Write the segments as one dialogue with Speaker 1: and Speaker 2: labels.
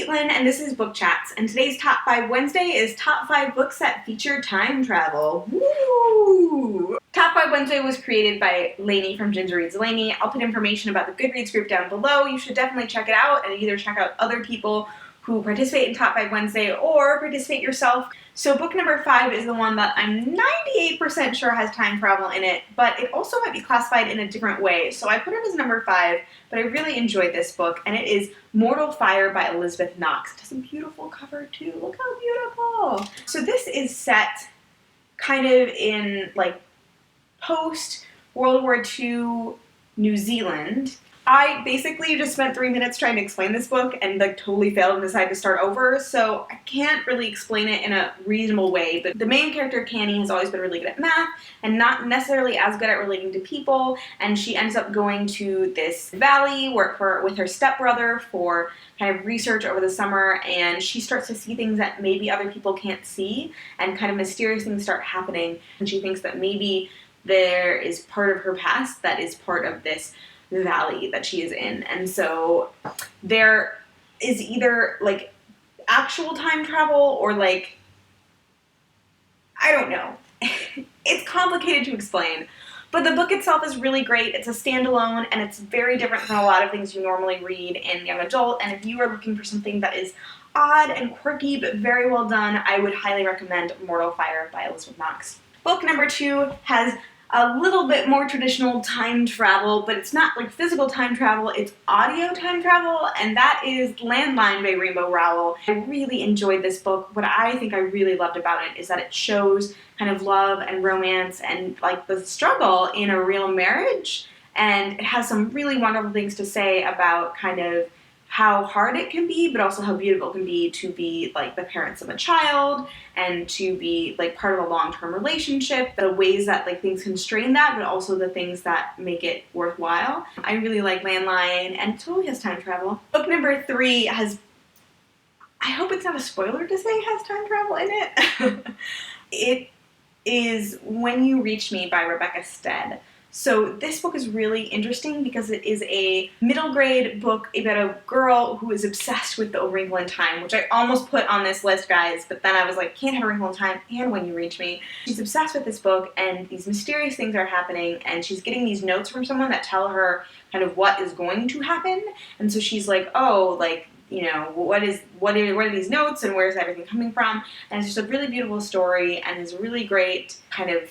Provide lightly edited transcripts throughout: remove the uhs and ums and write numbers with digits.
Speaker 1: Caitlin, and this is Book Chats, and today's Top 5 Wednesday is Top 5 Books that feature time travel. Woo! Top 5 Wednesday was created by Lainey from Ginger Reads Lainey. I'll put information about the Goodreads group down below. You should definitely check it out and either check out other people who participate in Top 5 Wednesday or participate yourself. So book number 5 is the one that I'm 98% sure has time travel in it, but it also might be classified in a different way. So I put it as number 5, but I really enjoyed this book, and it is Mortal Fire by Elizabeth Knox. It has a beautiful cover too. Look how beautiful. So this is set kind of in like post World War II New Zealand. I basically just spent 3 minutes trying to explain this book and like totally failed and decided to start over, so I can't really explain it in a reasonable way. But the main character, Canny, has always been really good at math and not necessarily as good at relating to people, and she ends up going to this valley with her stepbrother for kind of research over the summer, and she starts to see things that maybe other people can't see, and kind of mysterious things start happening, and she thinks that maybe there is part of her past that is part of this valley that she is in. And so there is either like actual time travel or like, I don't know. It's complicated to explain, but the book itself is really great. It's a standalone and it's very different from a lot of things you normally read in young adult, and if you are looking for something that is odd and quirky but very well done, I would highly recommend Mortal Fire by Elizabeth Knox. Book number 2 has a little bit more traditional time travel, but it's not like physical time travel, it's audio time travel, and that is Landline by Rainbow Rowell. I really enjoyed this book. What I think I really loved about it is that it shows kind of love and romance and like the struggle in a real marriage, and it has some really wonderful things to say about kind of how hard it can be, but also how beautiful it can be to be like the parents of a child and to be like part of a long-term relationship, the ways that like things constrain that, but also the things that make it worthwhile. I really like Landline, and it totally has time travel. Book number 3 has, I hope it's not a spoiler to say it has time travel in it. It is When You Reach Me by Rebecca Stead. So this book is really interesting because it is a middle grade book about a girl who is obsessed with the Wrinkle in Time, which I almost put on this list, guys, but then I was like, can't have a Wrinkle in Time and When You Reach Me. She's obsessed with this book, and these mysterious things are happening, and she's getting these notes from someone that tell her kind of what is going to happen, and so she's like, oh, like, you know, what are these notes and where's everything coming from? And it's just a really beautiful story, and it's really great kind of,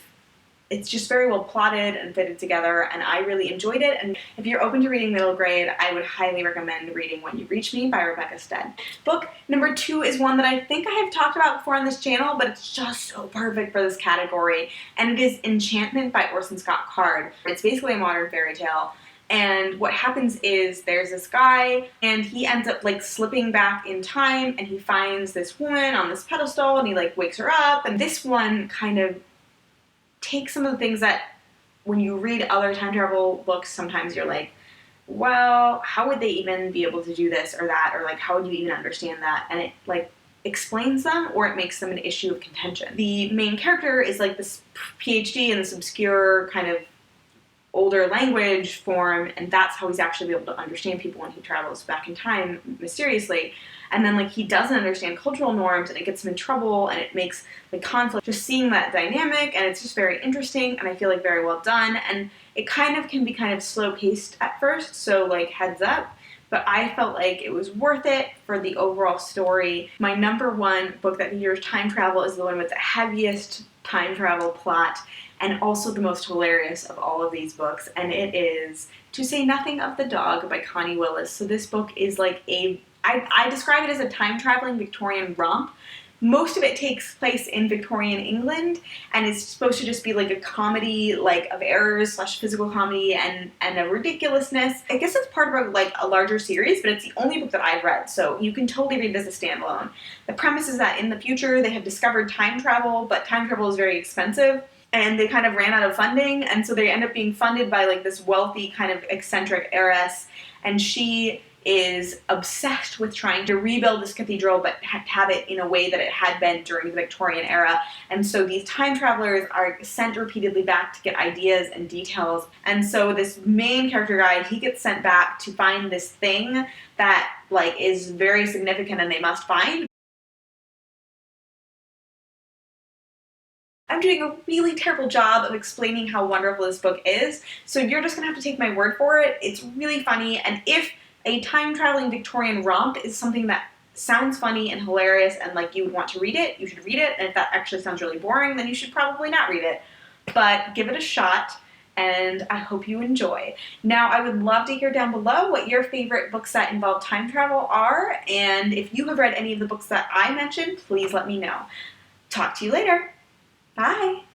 Speaker 1: it's just very well plotted and fitted together, and I really enjoyed it. And if you're open to reading middle grade, I would highly recommend reading When You Reach Me by Rebecca Stead. Book number 2 is one that I think I have talked about before on this channel, but it's just so perfect for this category, and it is Enchantment by Orson Scott Card. It's basically a modern fairy tale. And what happens is there's this guy, and he ends up like slipping back in time, and he finds this woman on this pedestal, and he like wakes her up. And this one kind of takes some of the things that when you read other time travel books, sometimes you're like, well, how would they even be able to do this or that, or like how would you even understand that? And it like explains them, or it makes them an issue of contention. The main character is like this PhD in this obscure kind of older language form, and that's how he's actually able to understand people when he travels back in time mysteriously. And then like he doesn't understand cultural norms, and it gets him in trouble, and it makes like conflict. Just seeing that dynamic, and it's just very interesting, and I feel like very well done. And it kind of can be kind of slow paced at first, so like heads up. But I felt like it was worth it for the overall story. My number 1 book that features time travel is the one with the heaviest time travel plot, and also the most hilarious of all of these books, and it is To Say Nothing of the Dog by Connie Willis. So this book is like I describe it as a time-traveling Victorian romp. Most of it takes place in Victorian England, and it's supposed to just be like a comedy, like of errors / physical comedy and a ridiculousness. I guess it's part of like a larger series, but it's the only book that I've read, so you can totally read it as a standalone. The premise is that in the future they have discovered time travel, but time travel is very expensive, and they kind of ran out of funding, and so they end up being funded by like this wealthy kind of eccentric heiress, and she is obsessed with trying to rebuild this cathedral, but have it in a way that it had been during the Victorian era. And so these time travelers are sent repeatedly back to get ideas and details. And so this main character guy, he gets sent back to find this thing that like is very significant and they must find. I'm doing a really terrible job of explaining how wonderful this book is, so you're just gonna have to take my word for it. It's really funny, and if a time-traveling Victorian romp is something that sounds funny and hilarious and like you would want to read it, you should read it, and if that actually sounds really boring, then you should probably not read it. But give it a shot, and I hope you enjoy. Now, I would love to hear down below what your favorite books that involve time travel are, and if you have read any of the books that I mentioned, please let me know. Talk to you later. Bye!